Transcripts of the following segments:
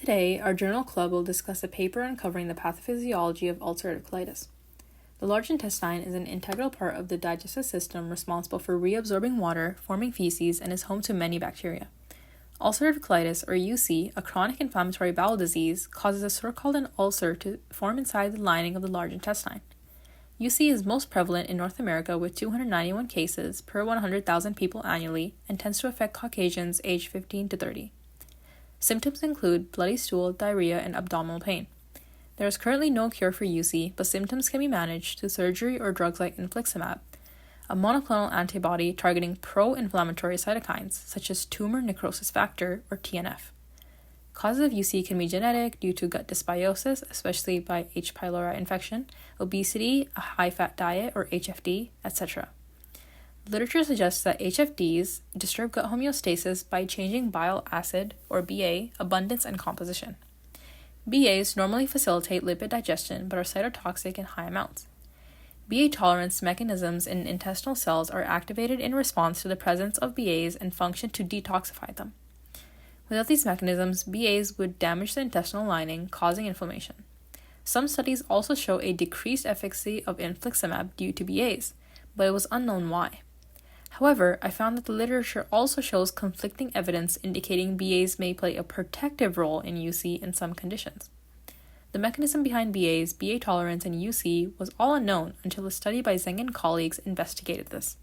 Today, our journal club will discuss a paper uncovering the pathophysiology of ulcerative colitis. The large intestine is an integral part of the digestive system responsible for reabsorbing water, forming feces, and is home to many bacteria. Ulcerative colitis, or UC, a chronic inflammatory bowel disease, causes a sore called an ulcer to form inside the lining of the large intestine. UC is most prevalent in North America with 291 cases per 100,000 people annually and tends to affect Caucasians aged 15 to 30. Symptoms include bloody stool, diarrhea, and abdominal pain. There is currently no cure for UC, but symptoms can be managed through surgery or drugs like Infliximab, a monoclonal antibody targeting pro-inflammatory cytokines such as tumor necrosis factor, or TNF. Causes of UC can be genetic due to gut dysbiosis, especially by H. pylori infection, obesity, a high-fat diet, or HFD, etc. Literature suggests that HFDs disturb gut homeostasis by changing bile acid, or BA, abundance and composition. BAs normally facilitate lipid digestion but are cytotoxic in high amounts. BA tolerance mechanisms in intestinal cells are activated in response to the presence of BAs and function to detoxify them. Without these mechanisms, BAs would damage the intestinal lining, causing inflammation. Some studies also show a decreased efficacy of infliximab due to BAs, but it was unknown why. However, I found that the literature also shows conflicting evidence indicating BAs may play a protective role in UC in some conditions. The mechanism behind BAs, BA tolerance, and UC was all unknown until a study by Zeng and colleagues investigated this.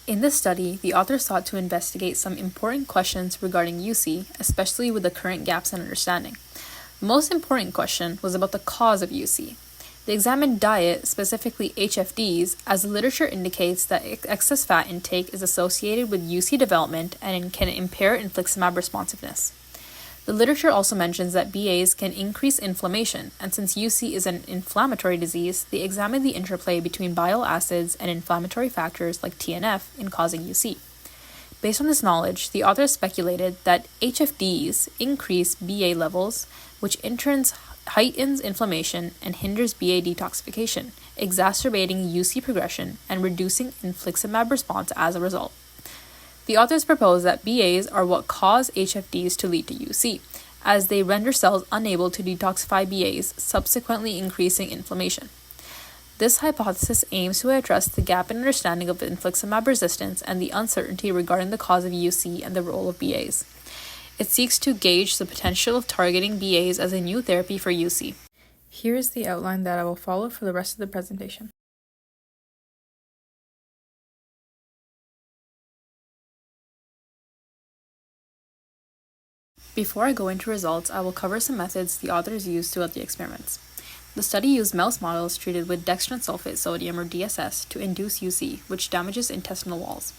In this study, the authors sought to investigate some important questions regarding UC, especially with the current gaps in understanding. The most important question was about the cause of UC. They examined diet, specifically HFDs, as the literature indicates that excess fat intake is associated with UC development and can impair infliximab responsiveness. The literature also mentions that BAs can increase inflammation, and since UC is an inflammatory disease, they examined the interplay between bile acids and inflammatory factors like TNF in causing UC. Based on this knowledge, the authors speculated that HFDs increase BA levels, which in turn heightens inflammation and hinders BA-detoxification, exacerbating UC progression and reducing infliximab response as a result. The authors propose that BAs are what cause HFDs to lead to UC, as they render cells unable to detoxify BAs, subsequently increasing inflammation. This hypothesis aims to address the gap in understanding of infliximab resistance and the uncertainty regarding the cause of UC and the role of BAs. It seeks to gauge the potential of targeting BAs as a new therapy for UC. Here is the outline that I will follow for the rest of the presentation. Before I go into results, I will cover some methods the authors used throughout the experiments. The study used mouse models treated with dextran sulfate sodium, or DSS, to induce UC, which damages intestinal walls.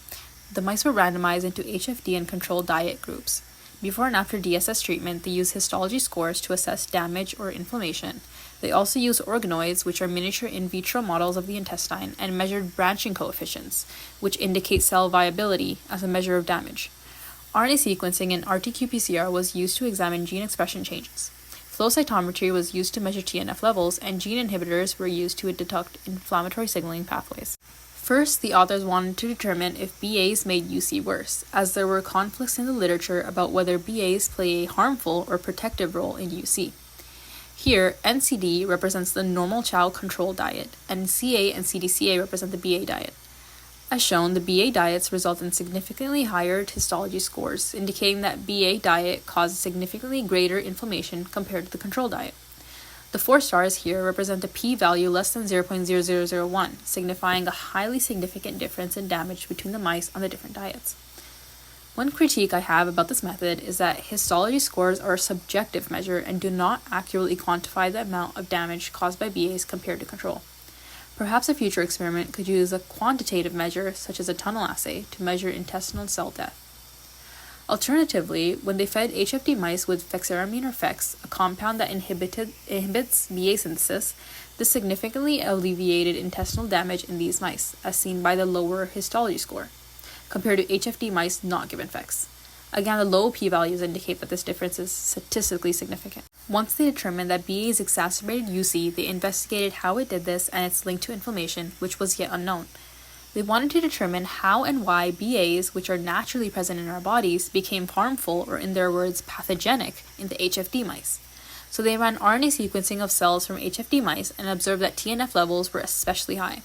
The mice were randomized into HFD and controlled diet groups. Before and after DSS treatment, they used histology scores to assess damage or inflammation. They also used organoids, which are miniature in vitro models of the intestine, and measured branching coefficients, which indicate cell viability as a measure of damage. RNA sequencing and RT-qPCR was used to examine gene expression changes. Flow cytometry was used to measure TNF levels, and gene inhibitors were used to detect inflammatory signaling pathways. First, the authors wanted to determine if BAs made UC worse, as there were conflicts in the literature about whether BAs play a harmful or protective role in UC. Here, NCD represents the normal chow control diet, and CA and CDCA represent the BA diet. As shown, the BA diets result in significantly higher histology scores, indicating that BA diet causes significantly greater inflammation compared to the control diet. The 4 stars here represent a p-value less than 0.0001, signifying a highly significant difference in damage between the mice on the different diets. One critique I have about this method is that histology scores are a subjective measure and do not accurately quantify the amount of damage caused by BAs compared to control. Perhaps a future experiment could use a quantitative measure, such as a tunnel assay, to measure intestinal cell death. Alternatively, when they fed HFD mice with fexaramine or FEX, a compound that inhibits BA synthesis, this significantly alleviated intestinal damage in these mice, as seen by the lower histology score, compared to HFD mice not given FEX. Again, the low p-values indicate that this difference is statistically significant. Once they determined that BAs exacerbated UC, they investigated how it did this and its link to inflammation, which was yet unknown. They wanted to determine how and why BAs, which are naturally present in our bodies, became harmful, or in their words, pathogenic, in the HFD mice. So they ran RNA sequencing of cells from HFD mice and observed that TNF levels were especially high.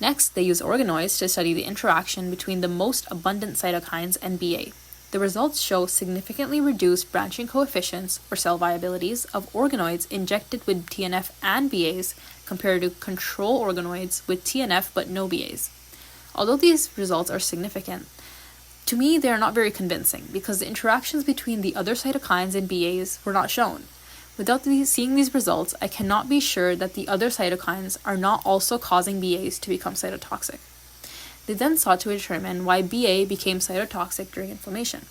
Next, they used organoids to study the interaction between the most abundant cytokines and BA. The results show significantly reduced branching coefficients, or cell viabilities, of organoids injected with TNF and BAs compared to control organoids with TNF but no BAs. Although these results are significant, to me they are not very convincing because the interactions between the other cytokines and BAs were not shown. Without seeing these results, I cannot be sure that the other cytokines are not also causing BAs to become cytotoxic. They then sought to determine why BA became cytotoxic during inflammation.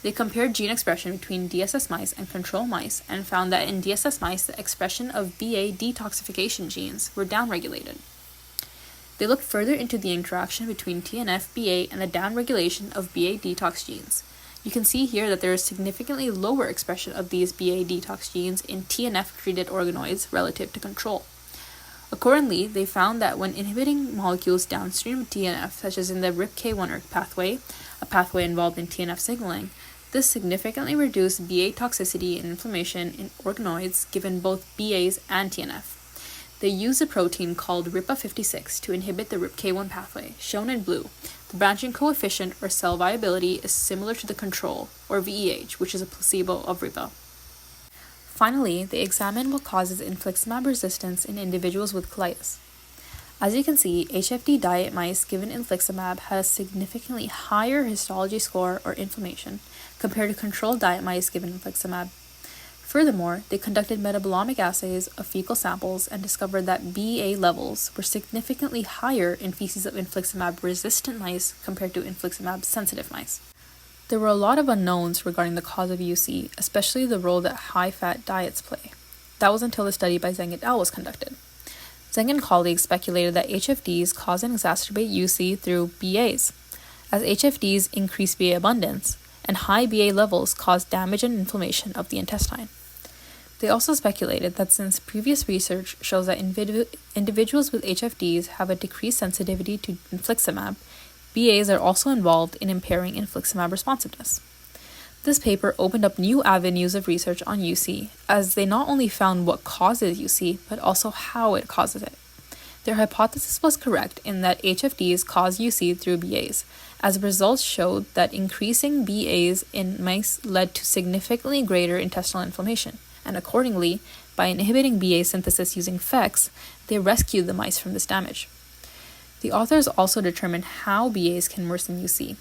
They compared gene expression between DSS mice and control mice and found that in DSS mice, the expression of BA-detoxification genes were downregulated. They looked further into the interaction between TNF, BA, and the downregulation of BA detox genes. You can see here that there is significantly lower expression of these BA detox genes in TNF-treated organoids relative to control. Accordingly, they found that when inhibiting molecules downstream of TNF, such as in the RIPK1 pathway, a pathway involved in TNF signaling, this significantly reduced BA toxicity and inflammation in organoids given both BAs and TNF. They used a protein called RIPA56 to inhibit the RIPK1 pathway, shown in blue. The branching coefficient, or cell viability, is similar to the control, or VEH, which is a placebo of RIPA. Finally, they examined what causes infliximab resistance in individuals with colitis. As you can see, HFD diet mice given infliximab had a significantly higher histology score, or inflammation, compared to control diet mice given infliximab. Furthermore, they conducted metabolomic assays of fecal samples and discovered that BA levels were significantly higher in feces of infliximab-resistant mice compared to infliximab-sensitive mice. There were a lot of unknowns regarding the cause of UC, especially the role that high-fat diets play. That was until the study by Zeng et al. Was conducted. Zeng and colleagues speculated that HFDs cause and exacerbate UC through BAs, as HFDs increase BA abundance, and high BA levels cause damage and inflammation of the intestine. They also speculated that since previous research shows that individuals with HFDs have a decreased sensitivity to infliximab, BAs are also involved in impairing infliximab responsiveness. This paper opened up new avenues of research on UC, as they not only found what causes UC, but also how it causes it. Their hypothesis was correct in that HFDs cause UC through BAs, as results showed that increasing BAs in mice led to significantly greater intestinal inflammation, and accordingly, by inhibiting BA synthesis using FEX, they rescued the mice from this damage. The authors also determined how BAs can worsen UC.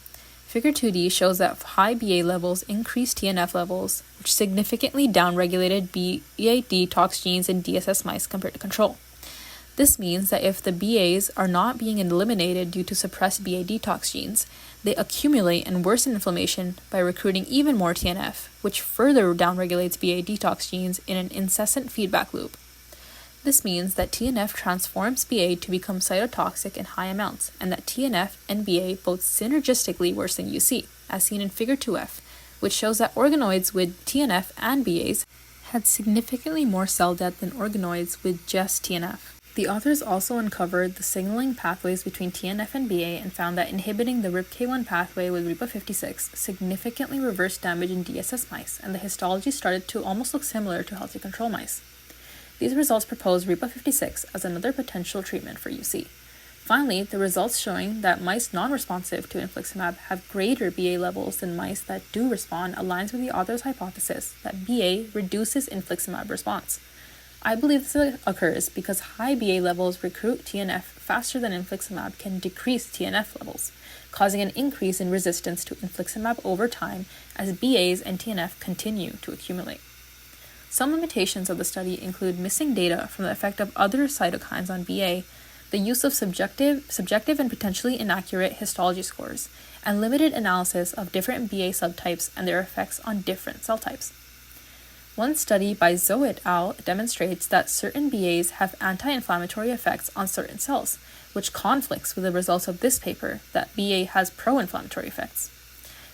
Figure 2D shows that high BA levels increased TNF levels, which significantly downregulated BA detox genes in DSS mice compared to control. This means that if the BAs are not being eliminated due to suppressed BA detox genes, they accumulate and worsen inflammation by recruiting even more TNF, which further downregulates BA detox genes in an incessant feedback loop. This means that TNF transforms BA to become cytotoxic in high amounts, and that TNF and BA both synergistically worsen UC, as seen in Figure 2F, which shows that organoids with TNF and BAs had significantly more cell death than organoids with just TNF. The authors also uncovered the signaling pathways between TNF and BA and found that inhibiting the RIPK1 pathway with RIPA56 significantly reversed damage in DSS mice, and the histology started to almost look similar to healthy control mice. These results propose RIPA56 as another potential treatment for UC. Finally, the results showing that mice non-responsive to infliximab have greater BA levels than mice that do respond aligns with the author's hypothesis that BA reduces infliximab response. I believe this occurs because high BA levels recruit TNF faster than infliximab can decrease TNF levels, causing an increase in resistance to infliximab over time as BAs and TNF continue to accumulate. Some limitations of the study include missing data from the effect of other cytokines on BA, the use of subjective and potentially inaccurate histology scores, and limited analysis of different BA subtypes and their effects on different cell types. One study by Zhou et al. Demonstrates that certain BAs have anti-inflammatory effects on certain cells, which conflicts with the results of this paper that BA has pro-inflammatory effects.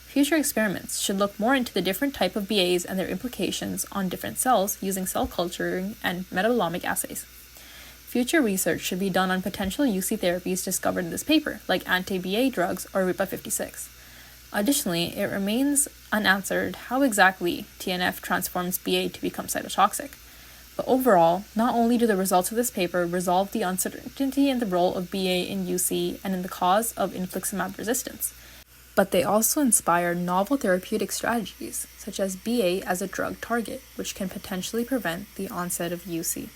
Future experiments should look more into the different type of BAs and their implications on different cells using cell culturing and metabolomic assays. Future research should be done on potential UC therapies discovered in this paper, like anti-BA drugs or RIPA56. Additionally, it remains unanswered how exactly TNF transforms BA to become cytotoxic. But overall, not only do the results of this paper resolve the uncertainty in the role of BA in UC and in the cause of infliximab resistance, but they also inspire novel therapeutic strategies, such as BA as a drug target, which can potentially prevent the onset of UC.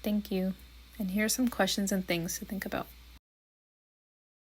Thank you, and here are some questions and things to think about.